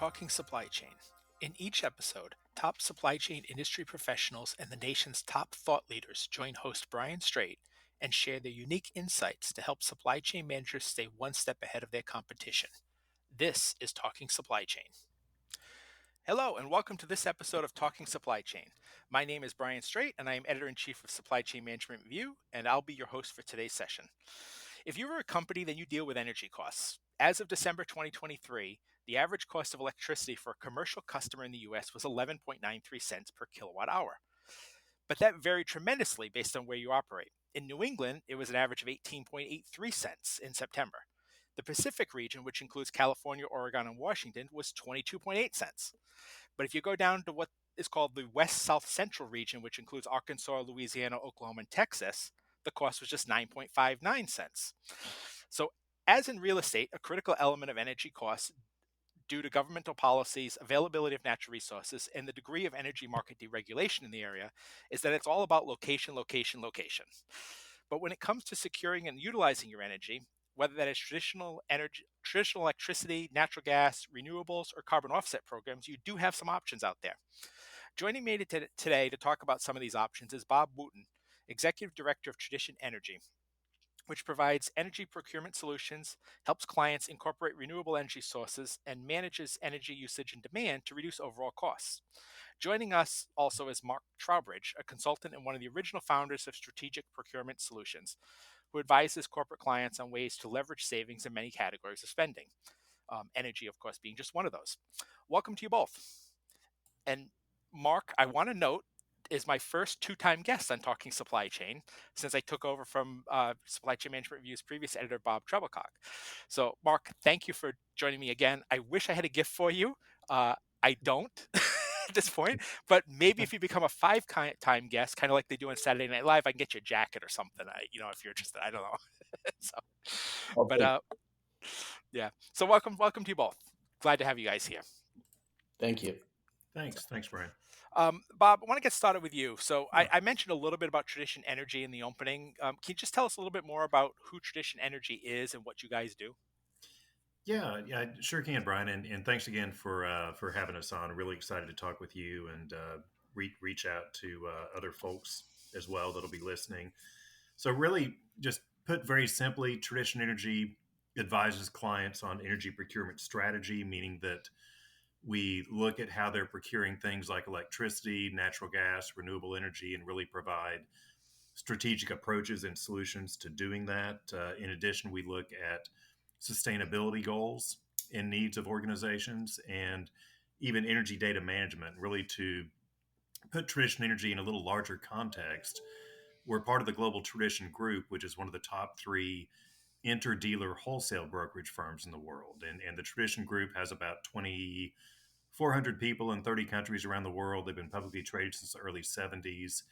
Talking Supply Chain. In each episode, top supply chain industry professionals and the nation's top thought leaders join host Brian Strait and share their unique insights to help supply chain managers stay one step ahead of their competition. This is Talking Supply Chain. Hello, and welcome to this episode of Talking Supply Chain. My name is Brian Strait, and I am editor in chief of Supply Chain Management Review, and I'll be your host for today's session. If you are a company, then you deal with energy costs. As of December 2023, the average cost of electricity for a commercial customer in the US was 11.93 cents per kilowatt hour. But that varied tremendously based on where you operate. In New England, it was an average of 18.83 cents in September. The Pacific region, which includes California, Oregon, and Washington, was 22.8 cents. But if you go down to what is called the West South Central region, which includes Arkansas, Louisiana, Oklahoma, and Texas, the cost was just 9.59 cents. So, as in real estate, a critical element of energy costs due to governmental policies, availability of natural resources, and the degree of energy market deregulation in the area is that it's all about location, location, location. But when it comes to securing and utilizing your energy, whether that is traditional electricity, natural gas, renewables, or carbon offset programs, you do have some options out there. Joining me today to talk about some of these options is Bob Wooten, Executive Director of Tradition Energy, which provides energy procurement solutions, helps clients incorporate renewable energy sources, and manages energy usage and demand to reduce overall costs. Joining us also is Mark Trowbridge, a consultant and one of the original founders of Strategic Procurement Solutions, who advises corporate clients on ways to leverage savings in many categories of spending. Energy, of course, being just one of those. Welcome to you both. And Mark, I want to note, is my first two-time guest on Talking Supply Chain since I took over from Supply Chain Management Review's previous editor, Bob Treblecock. So, Mark, thank you for joining me again. I wish I had a gift for you. I don't at this point, but maybe if you become a five-time guest, kind of like they do on Saturday Night Live, I can get you a jacket or something. If you're interested, I don't know. so, but Okay, yeah. So welcome to you both. Glad to have you guys here. thank you. Thanks, Brian. Bob, I want to get started with you. So Yeah. I mentioned a little bit about Tradition Energy in the opening. Can you just tell us a little bit more about who Tradition Energy is and what you guys do? Yeah, I sure can, Brian. And thanks again for having us on. Really excited to talk with you and reach out to other folks as well that'll be listening. So, really, just put very simply, Tradition Energy advises clients on energy procurement strategy, meaning that we look at how they're procuring things like electricity, natural gas, renewable energy, and really provide strategic approaches and solutions to doing that. In addition, we look at sustainability goals and needs of organizations and even energy data management, really to put Tradition Energy in a little larger context. We're part of the Global Tradition Group, which is one of the top three interdealer wholesale brokerage firms in the world. And the Tradition Group has about 2,400 people in 30 countries around the world. They've been publicly traded since the early 70s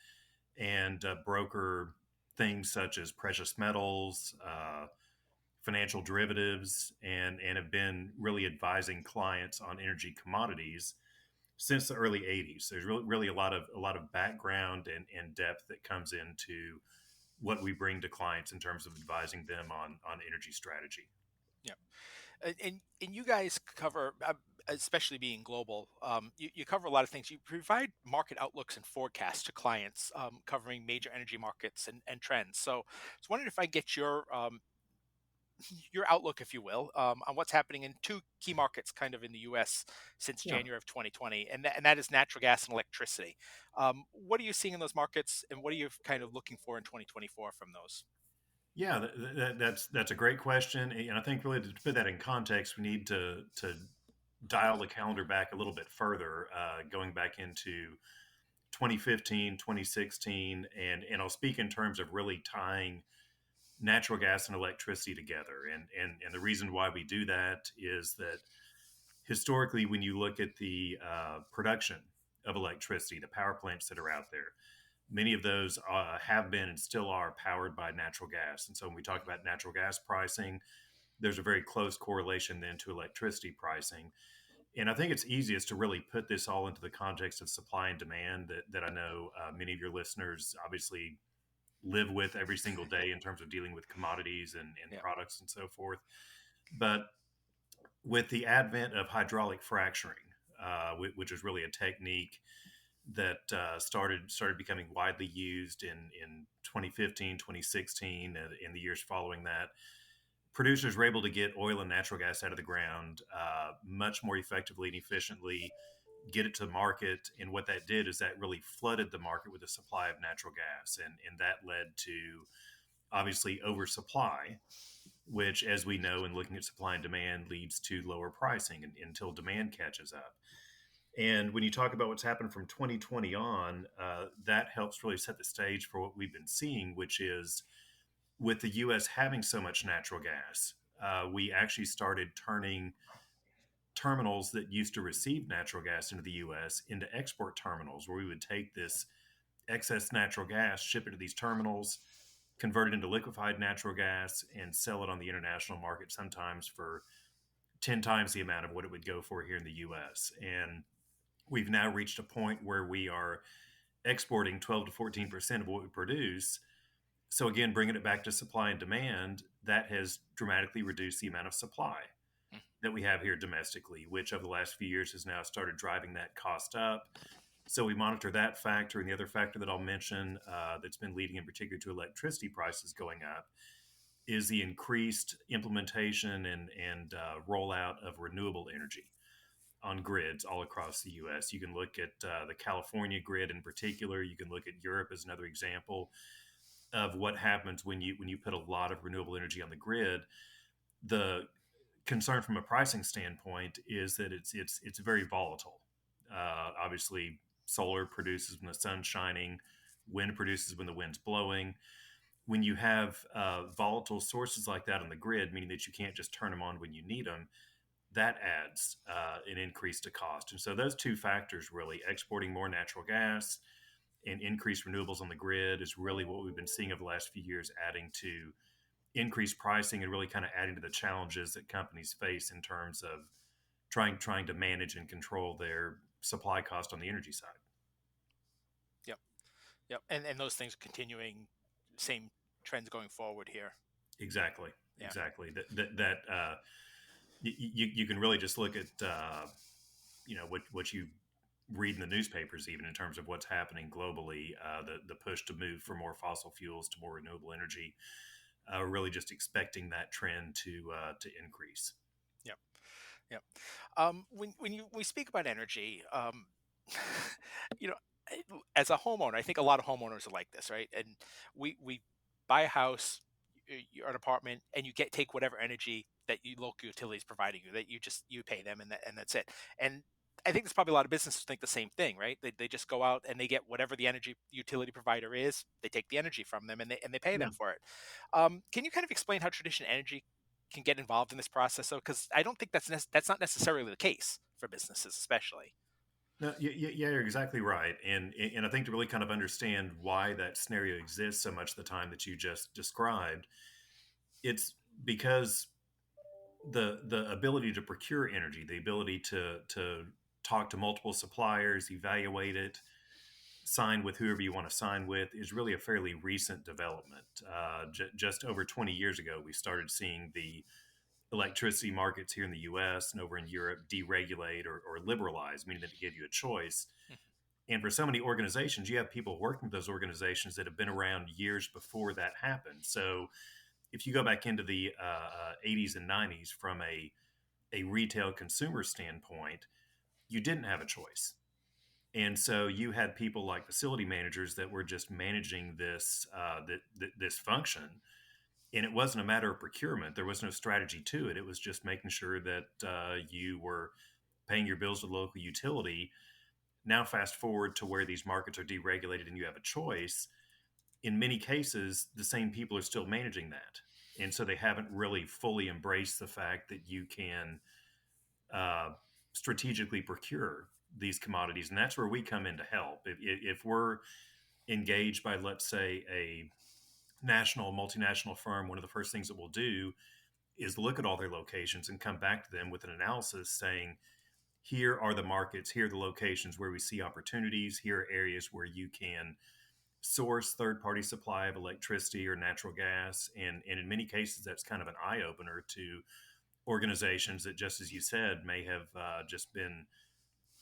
and broker things such as precious metals, financial derivatives, and have been really advising clients on energy commodities since the early 80s. There's really a lot of background and depth that comes into what we bring to clients in terms of advising them on energy strategy. Yeah, and you guys cover, especially being global, you cover a lot of things. You provide market outlooks and forecasts to clients, covering major energy markets and trends. So, I was wondering if I get your outlook, if you will, on what's happening in two key markets kind of in the US since Yeah. January of 2020, and that is natural gas and electricity. What are you seeing in those markets, and what are you kind of looking for in 2024 from those? Yeah, that's a great question, and I think really to put that in context, we need to dial the calendar back a little bit further, going back into 2015, 2016, and I'll speak in terms of really tying natural gas and electricity together. And the reason why we do that is that historically, when you look at the production of electricity, the power plants that are out there, many of those have been and still are powered by natural gas. And so when we talk about natural gas pricing, there's a very close correlation then to electricity pricing. And I think it's easiest to really put this all into the context of supply and demand that I know many of your listeners obviously live with every single day in terms of dealing with commodities and Yeah. products and so forth. But With the advent of hydraulic fracturing, which is really a technique that started becoming widely used in 2015, 2016, in the years following that, producers were able to get oil and natural gas out of the ground much more effectively and efficiently, get it to the market. And what that did is that really flooded the market with a supply of natural gas, and that led to obviously oversupply, which, as we know, in looking at supply and demand, leads to lower pricing until demand catches up. And when you talk about what's happened from 2020 on, that helps really set the stage for what we've been seeing, which is with the US having so much natural gas, we actually started turning terminals that used to receive natural gas into the US into export terminals, where we would take this excess natural gas, ship it to these terminals, convert it into liquefied natural gas, and sell it on the international market, sometimes for 10 times the amount of what it would go for here in the US. And we've now reached a point where we are exporting 12 to 14% of what we produce. So, again, bringing it back to supply and demand, that has dramatically reduced the amount of supply Mm. that we have here domestically, which over the last few years has now started driving that cost up. So we monitor that factor. And the other factor that I'll mention, that's been leading in particular to electricity prices going up, is the increased implementation and rollout of renewable energy on grids all across the US. You can look at the California grid in particular. You can look at Europe as another example of what happens when you put a lot of renewable energy on the grid. The concern from a pricing standpoint is that it's very volatile. Obviously, solar produces when the sun's shining, wind produces when the wind's blowing. When you have volatile sources like that on the grid, meaning that you can't just turn them on when you need them, that adds an increase to cost. And so those two factors, really exporting more natural gas and increased renewables on the grid, is really what we've been seeing over the last few years, adding to increased pricing and really kind of adding to the challenges that companies face in terms of trying to manage and control their supply cost on the energy side. Yep. Yep. And those things continuing, same trends going forward here. Exactly, Yeah. exactly. You can really just look at what you read in the newspapers, even in terms of what's happening globally. The push to move from more fossil fuels to more renewable energy, really just expecting that trend to increase. Yep. Yep. When we speak about energy, you know, as a homeowner, I think a lot of homeowners are like this, right? And we buy a house, you're an apartment, and you get take whatever energy that you local utilities providing you, that you pay them, and that's it. And I think there's probably a lot of businesses think the same thing, right? They just go out and they get whatever the energy utility provider is. They take the energy from them and they pay Yeah. them for it. Can you kind of explain how traditional energy can get involved in this process, though? Because I don't think that's not necessarily the case for businesses, especially. No, yeah, you're exactly right, and I think to really kind of understand why that scenario exists so much of the time that you just described, it's because the ability to procure energy, the ability to talk to multiple suppliers, evaluate it, sign with whoever you want to sign with, is really a fairly recent development. Just over 20 years ago, we started seeing the electricity markets here in the US and over in Europe deregulate or liberalize, meaning that it gave you a choice. Mhm. And for so many organizations, you have people working with those organizations that have been around years before that happened. So if you go back into the 80s and 90s from a retail consumer standpoint, you didn't have a choice. And so you had people like facility managers that were just managing this function, and it wasn't a matter of procurement. There was no strategy to it. It was just making sure that you were paying your bills to the local utility. Now, fast forward to where these markets are deregulated and you have a choice. In many cases, the same people are still managing that. And so they haven't really fully embraced the fact that you can uh, strategically procure these commodities. And that's where we come in to help. If we're engaged by, let's say, a national, multinational firm, one of the first things that we'll do is look at all their locations and come back to them with an analysis saying, here are the markets, here are the locations where we see opportunities, here are areas where you can source third-party supply of electricity or natural gas. And in many cases, that's kind of an eye-opener to organizations that, just as you said, may have just been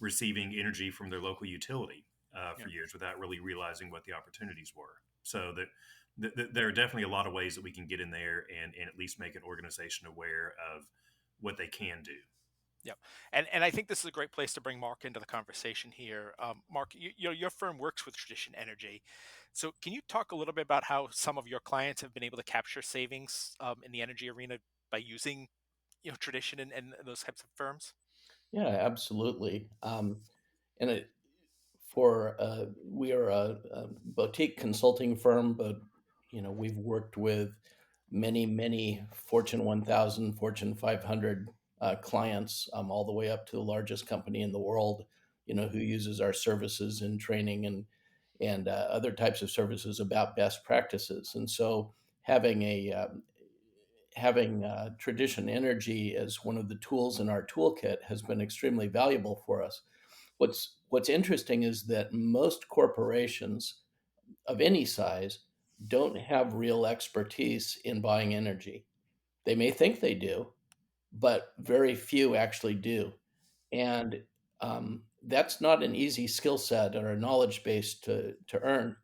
receiving energy from their local utility Yeah. for years without really realizing what the opportunities were. So there are definitely a lot of ways that we can get in there and at least make an organization aware of what they can do. Yeah, and I think this is a great place to bring Mark into the conversation here. Mark, your firm works with Tradition Energy, so can you talk a little bit about how some of your clients have been able to capture savings in the energy arena by using Tradition and those types of firms? Yeah, absolutely. And it, for We are a boutique consulting firm, but we've worked with many Fortune 1000, Fortune 500 clients, all the way up to the largest company in the world. Who uses our services in training and other types of services about best practices. And so having a having Tradition Energy as one of the tools in our toolkit has been extremely valuable for us. What's interesting is that most corporations of any size don't have real expertise in buying energy. They may think they do, but very few actually do. And that's not an easy skill set or a knowledge base to earn,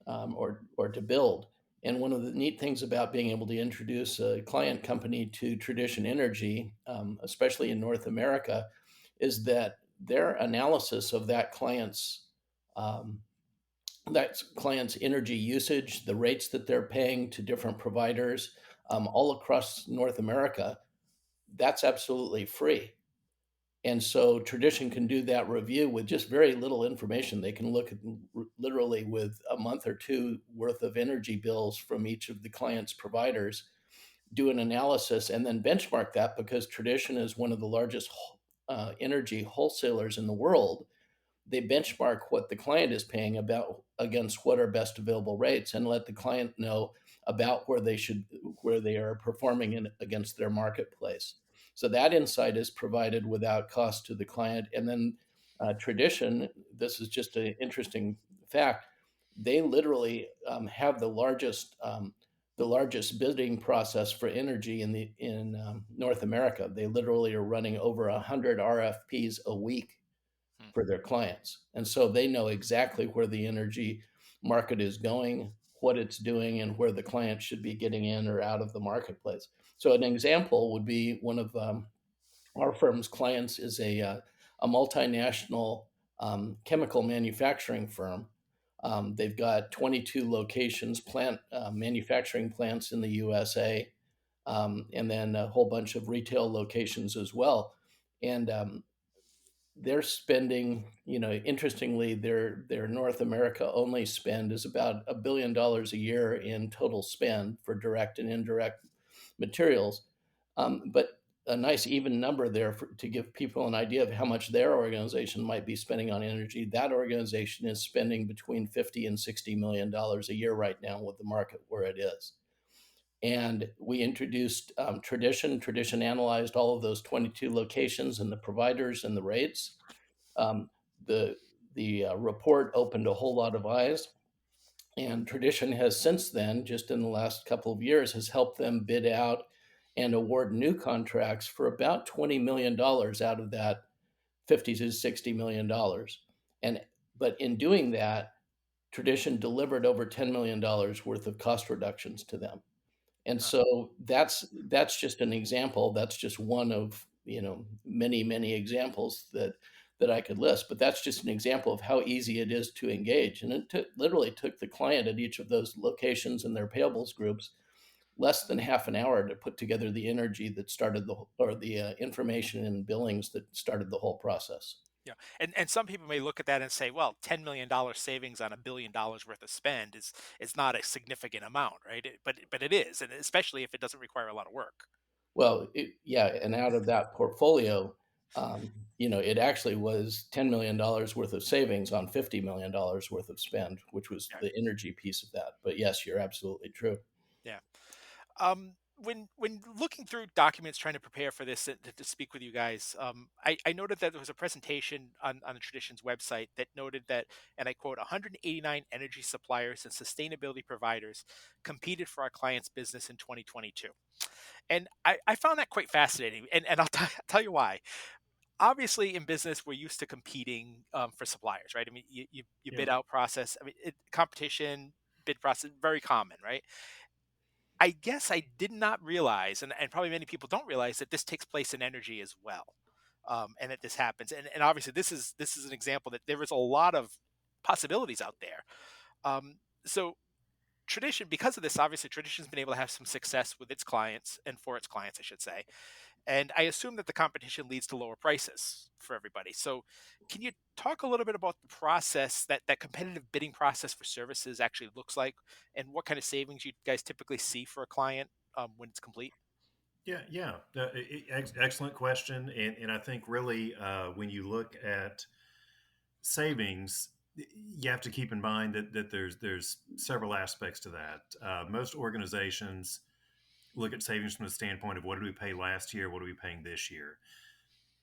or to build. And one of the neat things about being able to introduce a client company to Tradition Energy, especially in North America, is that their analysis of um, that client's energy usage, the rates that they're paying to different providers, all across North America, that's absolutely free. And so Tradition can do that review with just very little information. They can look at literally with a month or two worth of energy bills from each of the client's providers, do an analysis, and then benchmark that, because Tradition is one of the largest energy wholesalers in the world. They benchmark what the client is paying about against what are best available rates, and let the client know about where they are performing against their marketplace. So that insight is provided without cost to the client. And then Tradition, this is just an interesting fact, they literally have the largest bidding process for energy in North America. They literally are running over 100 RFPs a week Hmm. for their clients. And so they know exactly where the energy market is going, what it's doing, and where the client should be getting in or out of the marketplace. So an example would be one of our firm's clients is a multinational chemical manufacturing firm. They've got 22 locations, manufacturing plants in the USA, and then a whole bunch of retail locations as well. And they're spending, interestingly, their North America only spend is about $1 billion a year in total spend for direct and indirect materials. But a nice even number there to give people an idea of how much their organization might be spending on energy. That organization is spending between 50 and $60 million a year right now with the market where it is. And we introduced Tradition. Tradition analyzed all of those 22 locations and the providers and the rates. um, the report opened a whole lot of eyes, and Tradition has since then, just in the last couple of years, has helped them bid out and award new contracts for about $20 million out of that 50 to $60 million. And but in doing that, Tradition delivered over $10 million worth of cost reductions to them. And Huh. so that's just an example. That's just one of, many examples that I could list. But that's just an example of how easy it is to engage. And literally took the client at each of those locations and their payables groups less than half an hour to put together the energy that started the information and billings that started the whole process. Yeah, and some people may look at that and say, well, $10 million savings on $1 billion worth of spend is not a significant amount, right? But it is, and especially if it doesn't require a lot of work. Well, yeah, and out of that portfolio, it actually was $10 million worth of savings on $50 million worth of spend, which was Yeah, the energy piece of that. But yes, you're absolutely true. yeah. when looking through documents trying to prepare for this to speak with you guys, I noted that there was a presentation on the Traditions website that noted that, and I quote, 189 energy suppliers and sustainability providers competed for our clients' business in 2022. And I found that quite fascinating. And I'll tell you why. Obviously, in business, we're used to competing for suppliers, right? I mean, you Yeah. bid out process. I mean, competition, bid process, very common, right? I guess I did not realize, and probably many people don't realize that this takes place in energy as well, and that this happens. And obviously, this is an example that there is a lot of possibilities out there. So tradition, because of this, obviously, tradition's been able to have some success with its clients and for its clients, I should say. And I assume that the competition leads to lower prices for everybody. So, can you talk a little bit about the process that competitive bidding process for services actually looks like, and what kind of savings you guys typically see for a client when it's complete? Yeah, yeah. Excellent question, and I think really when you look at savings, you have to keep in mind that there's several aspects to that. Most organizations look at savings from the standpoint of what did we pay last year, what are we paying this year,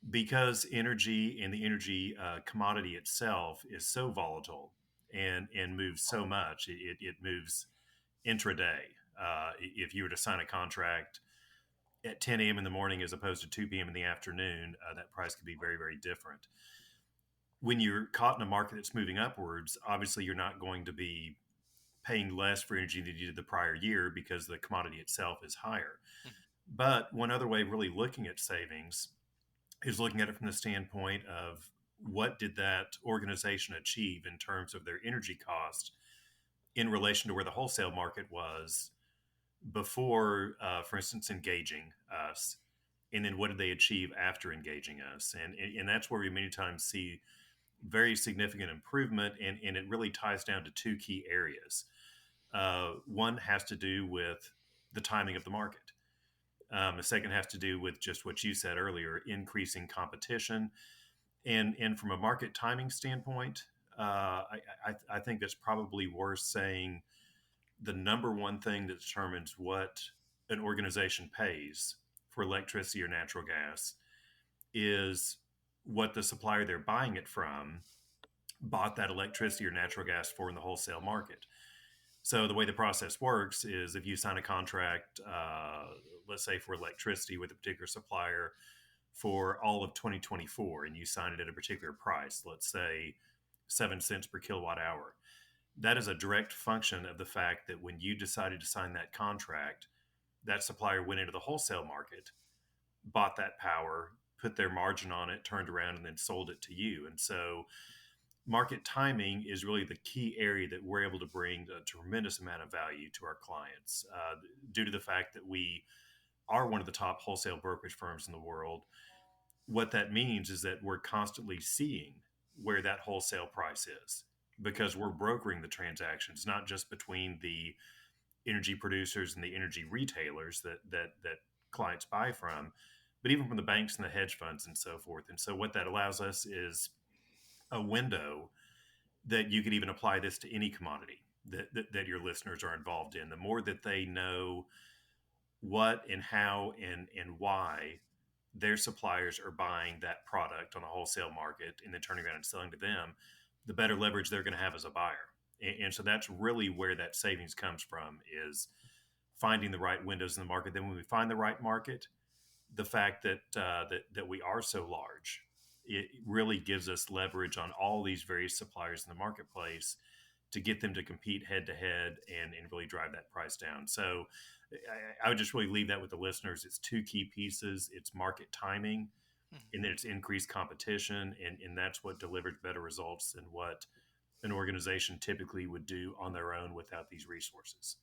because energy and the energy commodity itself is so volatile and moves so much. It moves intraday. If you were to sign a contract at 10 a.m. in the morning as opposed to 2 p.m. in the afternoon, that price could be very, very different. When you're caught in a market that's moving upwards, obviously you're not going to be paying less for energy than you did the prior year because the commodity itself is higher. Mhm. But one other way of really looking at savings is looking at it from the standpoint of what did that organization achieve in terms of their energy cost in relation to where the wholesale market was before, for instance, engaging us, and then what did they achieve after engaging us, and that's where we many times see very significant improvement, and it really ties down to two key areas. One has to do with the timing of the market. The second has to do with just what you said earlier, increasing competition, and from a market timing standpoint, I think it's probably worth saying the number one thing that determines what an organization pays for electricity or natural gas is what the supplier they're buying it from bought that electricity or natural gas for in the wholesale market. So the way the process works is if you sign a contract, let's say for electricity with a particular supplier for all of 2024, and you sign it at a particular price, let's say 7 cents per kilowatt hour. That is a direct function of the fact that when you decided to sign that contract, that supplier went into the wholesale market, bought that power, put their margin on it, turned around, and then sold it to you. And so market timing is really the key area that we're able to bring a tremendous amount of value to our clients due to the fact that we are one of the top wholesale brokerage firms in the world. What that means is that we're constantly seeing where that wholesale price is because we're brokering the transactions, not just between the energy producers and the energy retailers that clients buy from, but even from the banks and the hedge funds and so forth. And so what that allows us is a window that you could even apply this to any commodity that your listeners are involved in. The more that they know what and how and why their suppliers are buying that product on a wholesale market and then turning around and selling to them, the better leverage they're going to have as a buyer. And so that's really where that savings comes from is finding the right windows in the market. Then when we find the right market, the fact that we are so large, it really gives us leverage on all these various suppliers in the marketplace to get them to compete head to head and really drive that price down. So I would just really leave that with the listeners. It's two key pieces. It's market timing Mhm. and then it's increased competition. And that's what delivers better results than what an organization typically would do on their own without these resources.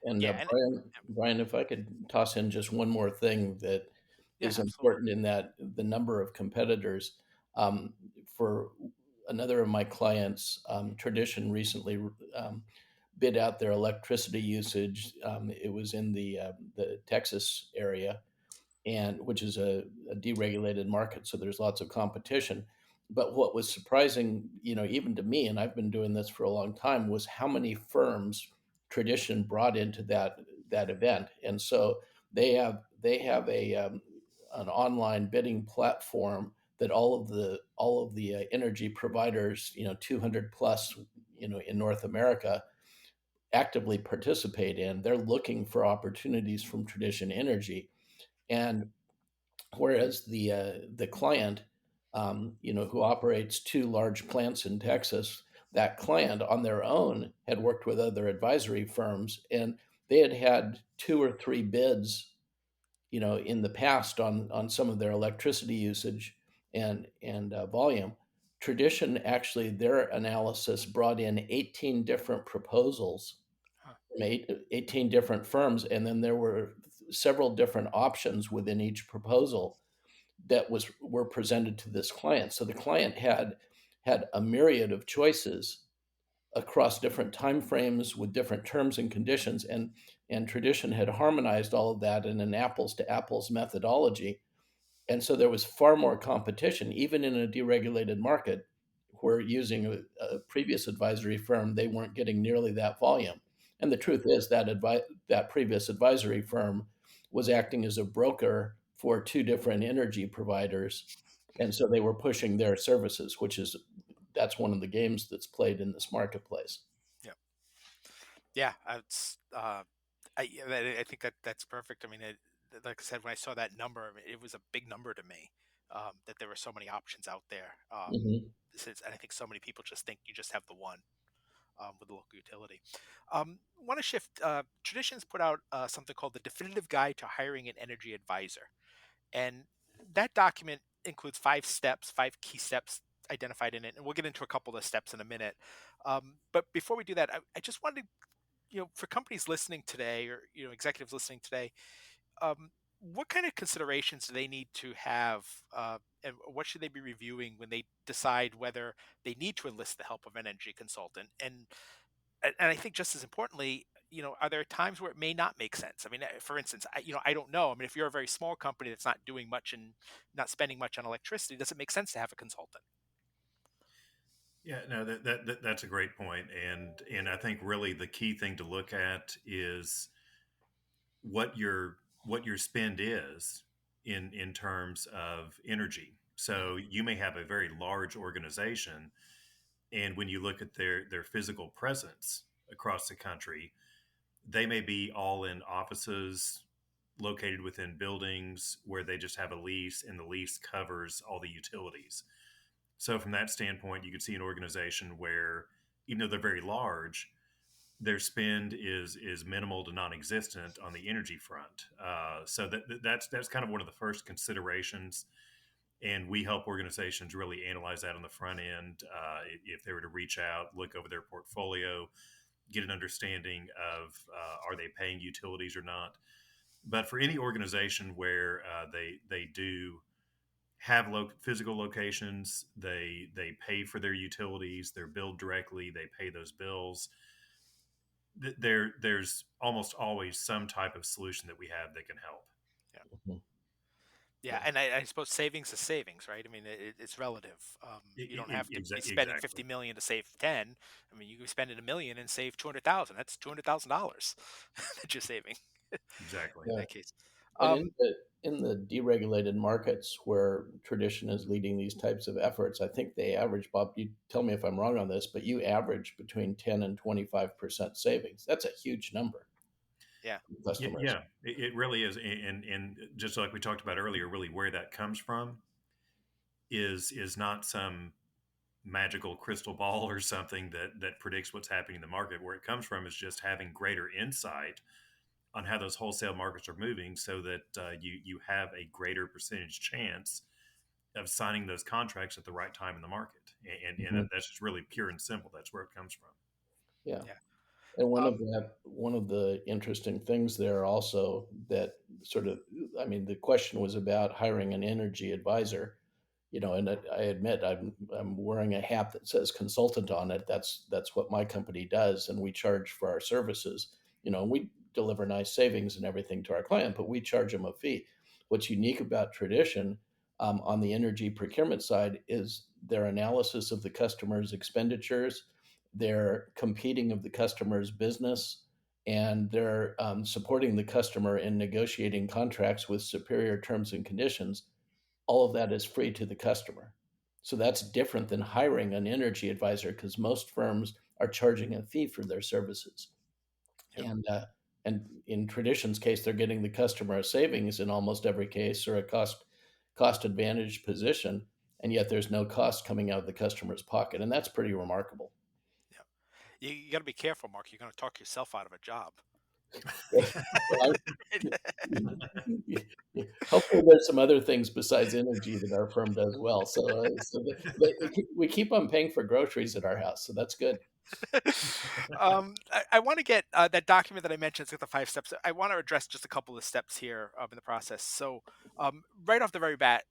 And Yeah, and Brian, if I could toss in just one more thing that yeah, is absolutely. important in that the number of competitors. Um, for another of my clients, Tradition recently bid out their electricity usage. It was in the Texas area, and which is a deregulated market, so there's lots of competition. But what was surprising, even to me, and I've been doing this for a long time, was how many firms Tradition brought into that event. And so they have a an online bidding platform that all of the energy providers, 200 plus, in North America, actively participate in. They're looking for opportunities from Tradition Energy, and whereas the client, who operates two large plants in Texas, that client on their own had worked with other advisory firms, and they had had two or three bids, in the past on some of their electricity usage and volume. Tradition, actually, their analysis brought in 18 different proposals Huh. from 18 different firms, and then there were several different options within each proposal that were presented to this client. So the client had a myriad of choices across different time frames with different terms and conditions, and Tradition had harmonized all of that in an apples to apples methodology. And so there was far more competition, even in a deregulated market where using a previous advisory firm, they weren't getting nearly that volume. And the truth is that that previous advisory firm was acting as a broker for two different energy providers. And so they were pushing their services, that's one of the games that's played in this marketplace. Yeah. Yeah. I think that that's perfect. I mean, like I said, when I saw that number, I mean, it was a big number to me, that there were so many options out there. Hmm. And I think so many people just think you just have the one, with the local utility. Want to shift? Traditions put out something called the Definitive Guide to Hiring an Energy Advisor. And that document includes 5 steps, 5 key steps identified in it. And we'll get into a couple of steps in a minute. But before we do that, I just wanted to, for companies listening today, or, executives listening today, what kind of considerations do they need to have, and what should they be reviewing when they decide whether they need to enlist the help of an energy consultant? And I think just as importantly, are there times where it may not make sense? I mean, for instance, I don't know. I mean, if you're a very small company that's not doing much and not spending much on electricity, does it make sense to have a consultant? Yeah, no, that's a great point, and I think really the key thing to look at is what your spend is in terms of energy. Hmm. So you may have a very large organization, and when you look at their physical presence across the country, they may be all in offices located within buildings where they just have a lease, and the lease covers all the utilities. So from that standpoint, you could see an organization where, even though they're very large, their spend is minimal to non-existent on the energy front. So that's kind of one of the first considerations, and we help organizations really analyze that on the front end. If they were to reach out, look over their portfolio, get an understanding of are they paying utilities or not. But for any organization where they do have physical locations, they pay for their utilities, they're billed directly, they pay those bills. There's almost always some type of solution that we have that can help. Yeah. Hmm. Yeah, Yeah. and I suppose savings is savings, right? I mean, it's relative. You don't have to be spending Exactly. 50 million to save 10. I mean, you can spend a million and save 200,000. That's $200,000 that you're saving Exactly. in Yeah. that case. And Um, in the deregulated markets where Tradition is leading these types of efforts, I think they average, Bob, you tell me if I'm wrong on this, but you average between 10 and 25% savings. That's a huge number yeah, for customers. Yeah, it really is. And just like we talked about earlier, really where that comes from is not some magical crystal ball or something that predicts what's happening in the market. Where it comes from is just having greater insight on how those wholesale markets are moving, so that you have a greater percentage chance of signing those contracts at the right time in the market. And Mhm. that's just really pure and simple. That's where it comes from. Yeah. yeah. And Um, one of the interesting things there also that sort of, I mean, the question was about hiring an energy advisor, and I admit I'm wearing a hat that says consultant on it. That's what my company does, and we charge for our services. And we deliver nice savings and everything to our client, but we charge them a fee. What's unique about Tradition, on the energy procurement side, is their analysis of the customer's expenditures, their competing of the customer's business, and they're supporting the customer in negotiating contracts with superior terms and conditions, all of that is free to the customer. So that's different than hiring an energy advisor because most firms are charging a fee for their services. Yep. And in Tradition's case, they're getting the customer a savings in almost every case, or a cost advantage position, and yet there's no cost coming out of the customer's pocket, and that's pretty remarkable. Yep. You got to be careful, Mark. You're going to talk yourself out of a job. Well, hopefully, there's some other things besides energy that our firm does well. We keep on paying for groceries at our house, so that's good. I want to get that document that I mentioned. It's got the 5 steps. I want to address just a couple of steps here in the process. So, right off the very bat,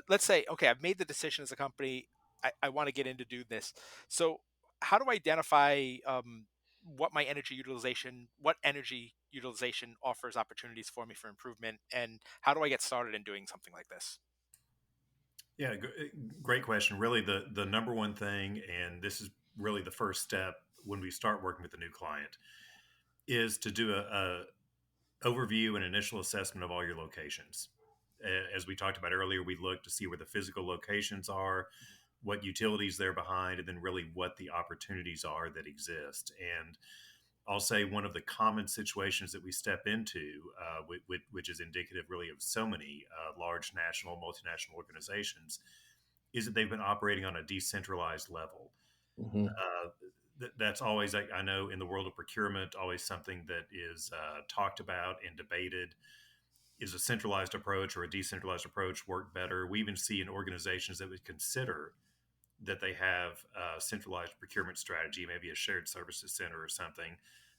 let's say, okay, I've made the decision as a company. I want to get in to do this. So, how do I identify what energy utilization offers opportunities for me for improvement, and how do I get started in doing something like this? Yeah, great question. Really, the number one thing, and this is really the first step when we start working with a new client, is to do a overview and initial assessment of all your locations. As we talked about earlier, we look to see where the physical locations are, what utilities they're behind, and then really what the opportunities are that exist. And I'll say one of the common situations that we step into, which is indicative really of so many large national, multinational organizations, is that they've been operating on a decentralized level. Mhm. Uh, that's always, I know, in the world of procurement, always something that is talked about and debated. Is a centralized approach or a decentralized approach work better? We even see in organizations that would consider that they have a centralized procurement strategy, maybe a shared services center or something,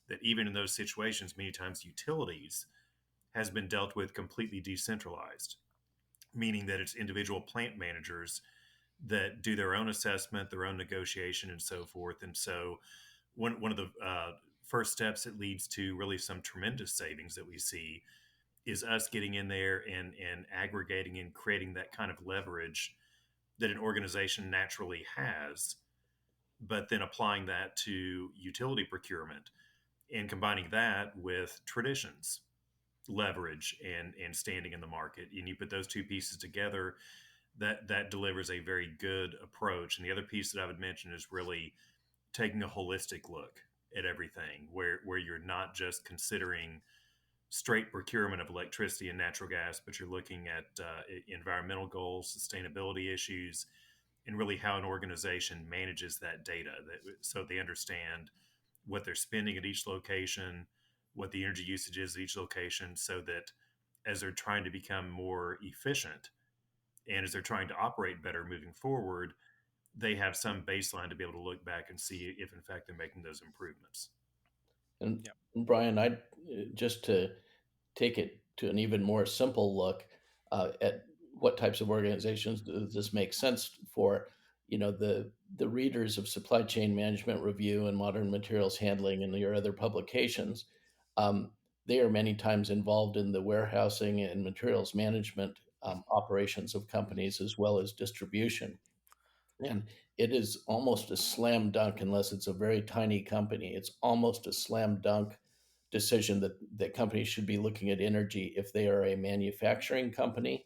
that even in those situations, many times utilities has been dealt with completely decentralized, meaning that it's individual plant managers that do their own assessment, their own negotiation, and so forth. And so, one of the first steps that leads to really some tremendous savings that we see is us getting in there and aggregating and creating that kind of leverage that an organization naturally has, but then applying that to utility procurement and combining that with traditions leverage and standing in the market, and you put those two pieces together, that delivers a very good approach. And the other piece that I would mention is really taking a holistic look at everything, where you're not just considering straight procurement of electricity and natural gas, but you're looking at environmental goals, sustainability issues, and really how an organization manages that data, so they understand what they're spending at each location, what the energy usage is at each location, so that as they're trying to become more efficient and as they're trying to operate better moving forward, they have some baseline to be able to look back and see if, in fact, they're making those improvements. And Yep. Brian, I just to take it to an even more simple look at what types of organizations does this make sense for. The readers of Supply Chain Management Review and Modern Materials Handling and your other publications, um, they are many times involved in the warehousing and materials management operations of companies, as well as distribution. And it is almost a slam dunk, unless it's a very tiny company. It's almost a slam dunk decision that companies should be looking at energy if they are a manufacturing company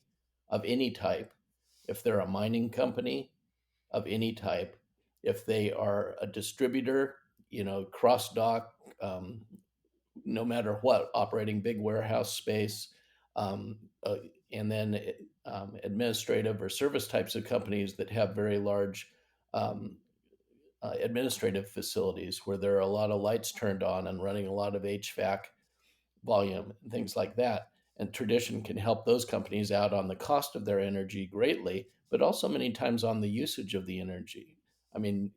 of any type, if they're a mining company of any type, if they are a distributor, cross dock, no matter what, operating big warehouse space, um, uh, and then administrative or service types of companies that have very large um, administrative facilities where there are a lot of lights turned on and running a lot of HVAC volume and things like that. And Tradition can help those companies out on the cost of their energy greatly, but also many times on the usage of the energy. I mean,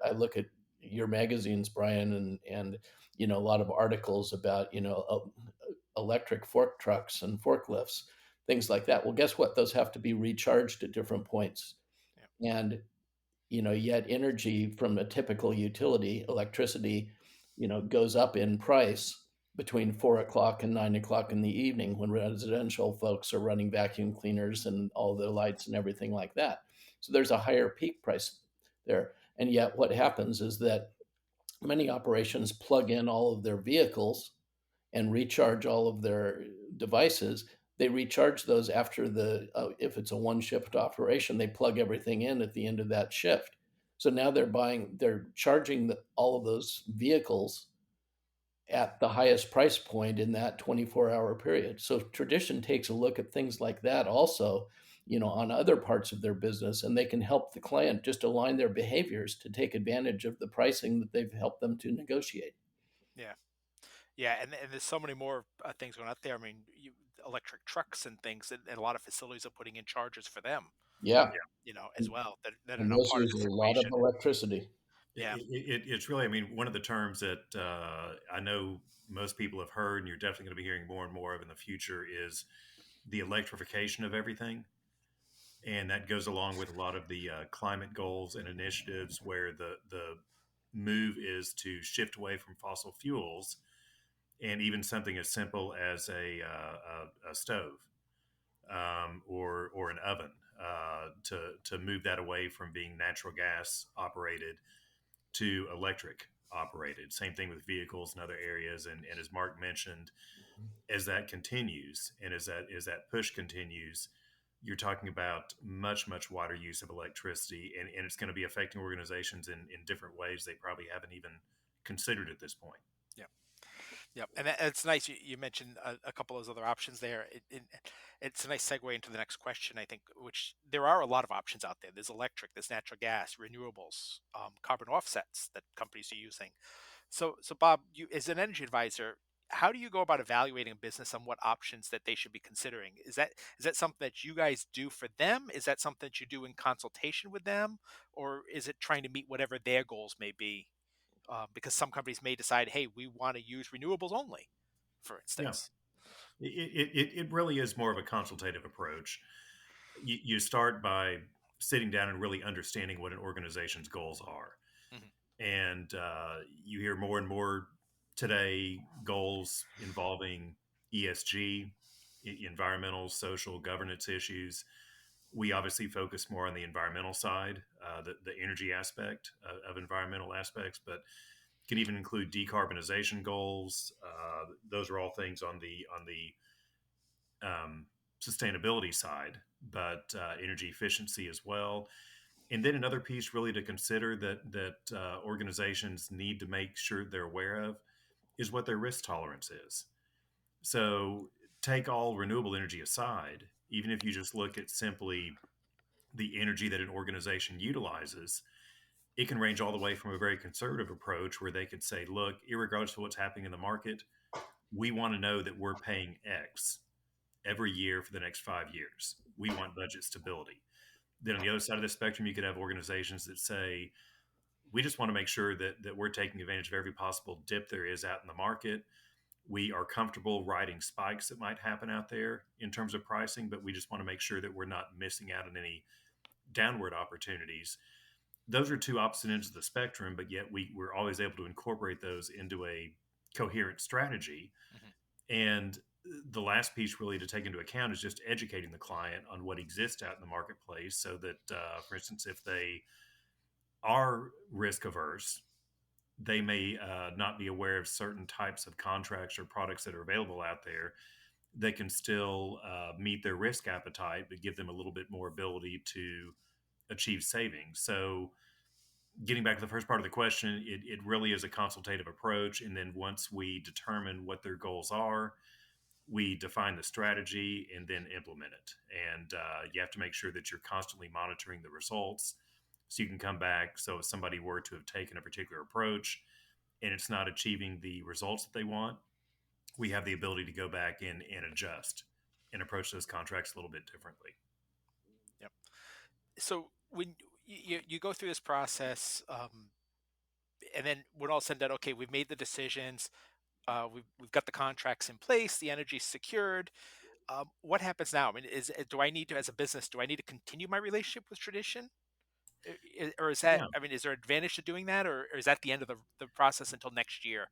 I look at your magazines, Brian, and a lot of articles about electric fork trucks and forklifts, things like that. Well, guess what? Those have to be recharged at different points, Yep. and yet energy from a typical utility, electricity, goes up in price between 4 o'clock and 9 o'clock in the evening when residential folks are running vacuum cleaners and all their lights and everything like that. So there's a higher peak price there. And yet what happens is that many operations plug in all of their vehicles and recharge all of their devices. They recharge those after if it's a one shift operation, they plug everything in at the end of that shift. So now they're charging all of those vehicles at the highest price point in that 24-hour period. So tradition takes a look at things like that also, on other parts of their business, and they can help the client just align their behaviors to take advantage of the pricing that they've helped them to negotiate. Yeah. Yeah, and there's so many more things going out there. I mean, electric trucks and things, and a lot of facilities are putting in chargers for them, Yeah. as well, that are And now those part of use this a lot of equation. electricity. Yeah. It's really, I mean, one of the terms that I know most people have heard, and you're definitely going to be hearing more and more of in the future, is the electrification of everything. And that goes along with a lot of the climate goals and initiatives where the move is to shift away from fossil fuels, and even something as simple as a stove, or an oven, to move that away from being natural gas operated to electric operated. Same thing with vehicles and other areas. And as Mark mentioned, as that continues, and as that push continues, you're talking about much wider use of electricity, and it's going to be affecting organizations in different ways they probably haven't even considered at this point. Yeah. Yep, and it's nice you mentioned a couple of those other options there. It's a nice segue into the next question, I think, which there are a lot of options out there. There's electric, there's natural gas, renewables, carbon offsets that companies are using. So Bob, you as an energy advisor, how do you go about evaluating a business on what options that they should be considering? Is that something that you guys do for them? Is that something that you do in consultation with them, or is it trying to meet whatever their goals may be? Because some companies may decide, hey, we want to use renewables only, for Yeah, instance. it really is more of a consultative approach. You start by sitting down and really understanding what an organization's goals are. Hmm. And you hear more and more today goals involving ESG, environmental, social, governance issues. We obviously focus more on the environmental side, the energy aspect of environmental aspects, but can even include decarbonization goals. Those are all things on the sustainability side, but energy efficiency as well. And then another piece really to consider that organizations need to make sure they're aware of is what their risk tolerance is. So take all renewable energy aside, even if you just look at simply the energy that an organization utilizes, it can range all the way from a very conservative approach where they could say, look, irregardless of what's happening in the market, we want to know that we're paying X every year for the next 5 years. We want budget stability. Then on the other side of the spectrum, you could have organizations that say, we just want to make sure that we're taking advantage of every possible dip there is out in the market. We are comfortable riding spikes that might happen out there in terms of pricing, but we just want to make sure that we're not missing out on any downward opportunities. Those are two opposite ends of the spectrum, but yet we're always able to incorporate those into a coherent strategy. Hmm. And the last piece really to take into account is just educating the client on what exists out in the marketplace so that, for instance, if they are risk averse, they may not be aware of certain types of contracts or products that are available out there. They can still meet their risk appetite, but give them a little bit more ability to achieve savings. So, getting back to the first part of the question, it really is a consultative approach. And then once we determine what their goals are, we define the strategy and then implement it. And you have to make sure that you're constantly monitoring the results so you can come back. So if somebody were to have taken a particular approach and it's not achieving the results that they want, we have the ability to go back and adjust and approach those contracts a little bit differently. Yep. So when you go through this process, and then when all said and done, okay, we've made the decisions, we've got the contracts in place, the energy's secured. What happens now? I mean, do I need to, as a business, do I need to continue my relationship with tradition? Or is that, Yeah, I mean, is there advantage to doing that, or is that the end of the process until next year?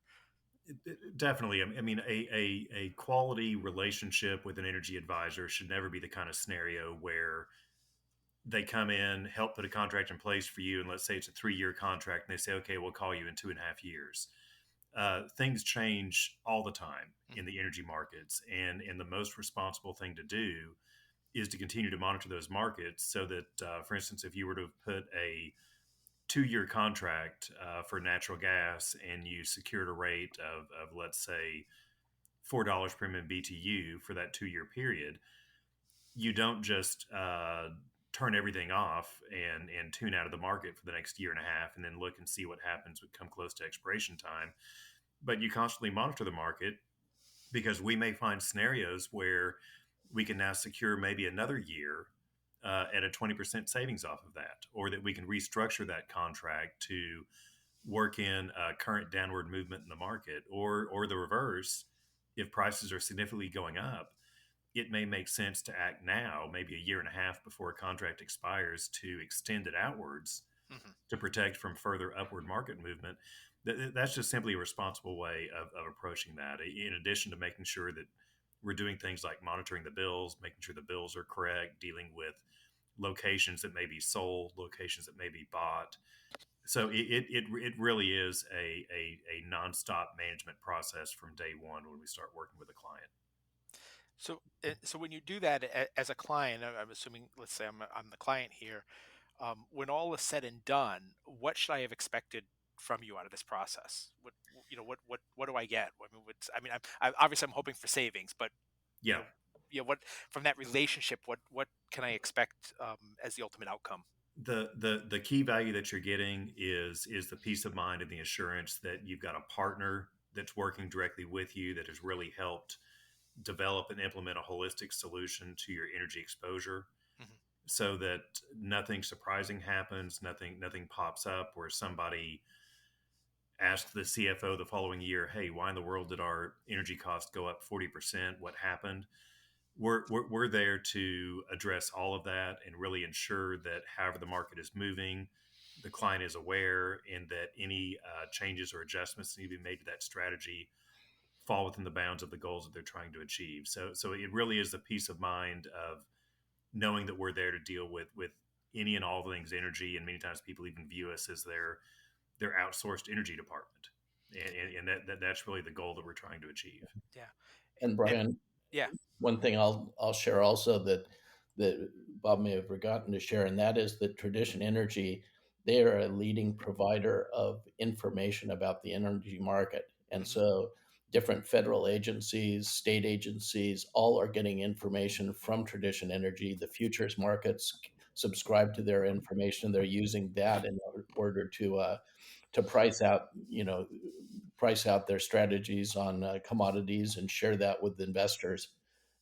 definitely. I mean, a quality relationship with an energy advisor should never be the kind of scenario where They come in, help put a contract in place for you, and let's say it's a 3 year contract, and they say, okay, we'll call you in 2.5 years. Things change all the time Mhm. in the energy markets, and the most responsible thing to do is to continue to monitor those markets so that, for instance, if you were to put a 2 year contract for natural gas and you secured a rate of let's say $4 per MMBTU for that 2 year period, you don't just turn everything off and tune out of the market for the next year and a half and then look and see what happens when come close to expiration time. But you constantly monitor the market because we may find scenarios where we can now secure maybe another year at a 20% savings off of that, or that we can restructure that contract to work in a current downward movement in the market, or the reverse. If prices are significantly going up, it may make sense to act now, maybe a year and a half before a contract expires, to extend it outwards Mhm. to protect from further upward market movement. That's just simply a responsible way of approaching that. In addition to making sure that we're doing things like monitoring the bills, making sure the bills are correct, dealing with locations that may be sold, locations that may be bought. So it really is a nonstop management process from day one when we start working with a client. So when you do that as a client, I'm assuming, let's say I'm the client here. When all is said and done, what should I have expected from you out of this process? What do I get? Obviously I'm hoping for savings, but you Yeah, know, what from that relationship, what can I expect as the ultimate outcome? the key value that you're getting is the peace of mind and the assurance that you've got a partner that's working directly with you that has really helped develop and implement a holistic solution to your energy exposure, Hmm. so that nothing surprising happens, nothing pops up where somebody asked the CFO the following year, hey, why in the world did our energy costs go up 40%? What happened? We're there to address all of that and really ensure that however the market is moving, the client is aware, and that any changes or adjustments that need to be made to that strategy fall within the bounds of the goals that they're trying to achieve. So it really is the peace of mind of knowing that we're there to deal with any and all things energy. And many times people even view us as their outsourced energy department, and that's really the goal that we're trying to achieve. Yeah, And and Brian, yeah. one thing I'll share also that Bob may have forgotten to share, and that is that Tradition Energy, they are a leading provider of information about the energy market. And Hmm. so different federal agencies, state agencies, all are getting information from Tradition Energy. The futures markets subscribe to their information. They're using that in order to price out their strategies on commodities and share that with investors.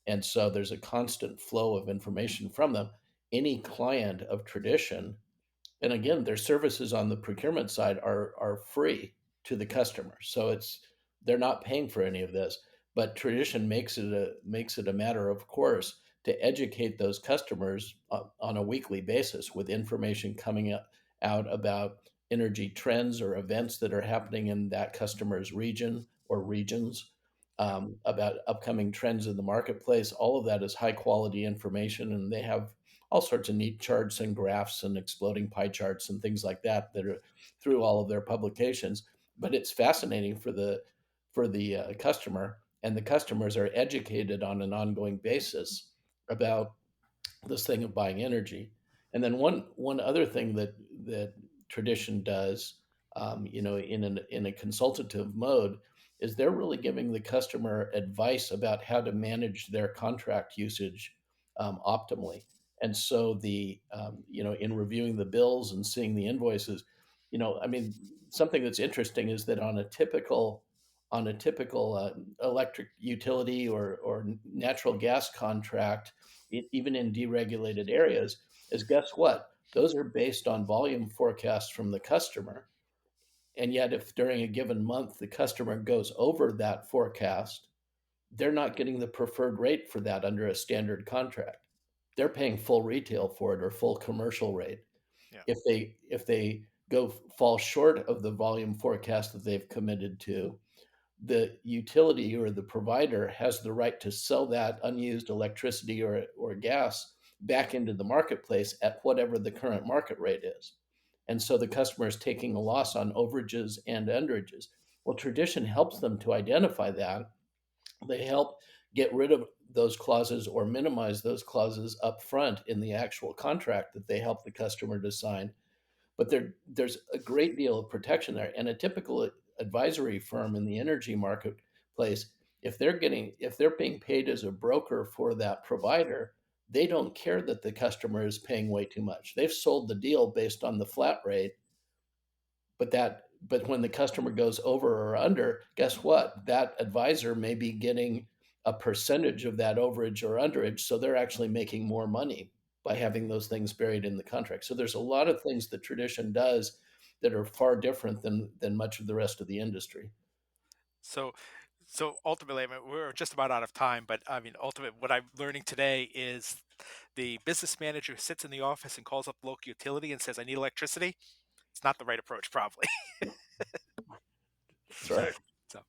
And so there's a constant flow of information from them. Any client of Tradition, and again, their services on the procurement side are free to the customer. So they're not paying for any of this. But Tradition makes it a matter of course to educate those customers on a weekly basis with information coming out about energy trends or events that are happening in that customer's region or regions, Yeah. about upcoming trends in the marketplace. All of that is high quality information, and they have all sorts of neat charts and graphs and exploding pie charts and things like that that are through all of their publications. But it's fascinating for the customer, and the customers are educated on an ongoing basis about this thing of buying energy. And then one other thing that Tradition does, in a consultative mode, is they're really giving the customer advice about how to manage their contract usage optimally. And so in reviewing the bills and seeing the invoices, I mean, something that's interesting is that on a typical electric utility or natural gas contract, even in deregulated areas, is guess what? Those are based on volume forecasts from the customer. And yet, if during a given month the customer goes over that forecast, they're not getting the preferred rate for that under a standard contract. They're paying full retail for it or full commercial rate. Yeah. If they fall short of the volume forecast that they've committed to, the utility or the provider has the right to sell that unused electricity or gas back into the marketplace at whatever the current market rate is. And so the customer is taking a loss on overages and underages. Well, tradition helps them to identify that. They help get rid of those clauses or minimize those clauses up front in the actual contract that they help the customer to sign. But there's a great deal of protection there. And a typical advisory firm in the energy marketplace, if they're being paid as a broker for that provider, they don't care that the customer is paying way too much. They've sold the deal based on the flat rate, but when the customer goes over or under, guess what? That advisor may be getting a percentage of that overage or underage, so they're actually making more money by having those things buried in the contract. So there's a lot of things that tradition does that are far different than much of the rest of the industry. So, so ultimately, I mean, we're just about out of time, but I mean, ultimately, what I'm learning today is the business manager who sits in the office and calls up local utility and says, "I need electricity." It's not the right approach, probably. That's right. So,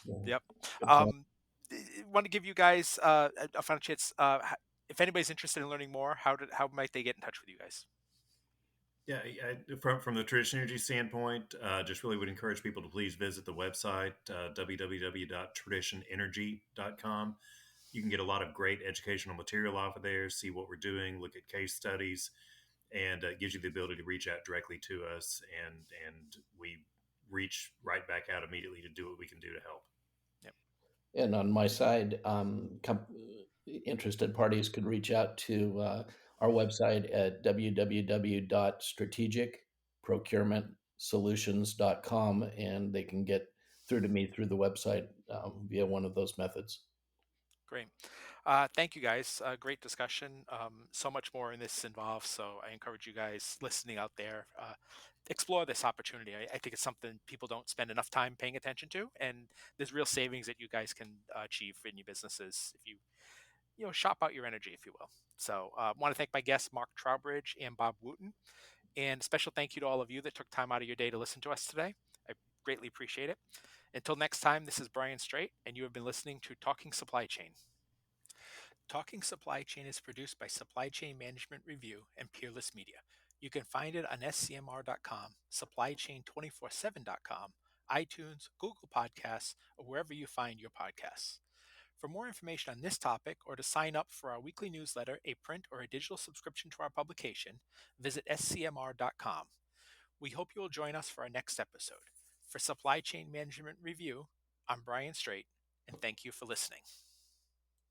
Yeah, yep. good point. Um, Want to give you guys a final chance. If anybody's interested in learning more, how might they get in touch with you guys? Yeah, from the traditional energy standpoint, just really would encourage people to please visit the website, www.traditionenergy.com. You can get a lot of great educational material off of there, see what we're doing, look at case studies, and it gives you the ability to reach out directly to us, and we reach right back out immediately to do what we can do to help. Yep. And on my side, interested parties could reach out to our website at www.strategicprocurementsolutions.com, and they can get through to me through the website via one of those methods. Great. Thank you guys. Great discussion. So much more in this involved. So I encourage you guys listening out there, explore this opportunity. I think it's something people don't spend enough time paying attention to, and there's real savings that you guys can achieve in your businesses if you shop out your energy, if you will. So I want to thank my guests, Mark Trowbridge and Bob Wooten, and special thank you to all of you that took time out of your day to listen to us today. I greatly appreciate it. Until next time, this is Brian Straight, and you have been listening to Talking Supply Chain. Talking Supply Chain is produced by Supply Chain Management Review and Peerless Media. You can find it on scmr.com, supplychain247.com, iTunes, Google Podcasts, or wherever you find your podcasts. For more information on this topic or to sign up for our weekly newsletter, a print or a digital subscription to our publication, visit scmr.com. We hope you will join us for our next episode. For Supply Chain Management Review, I'm Brian Straight, and thank you for listening.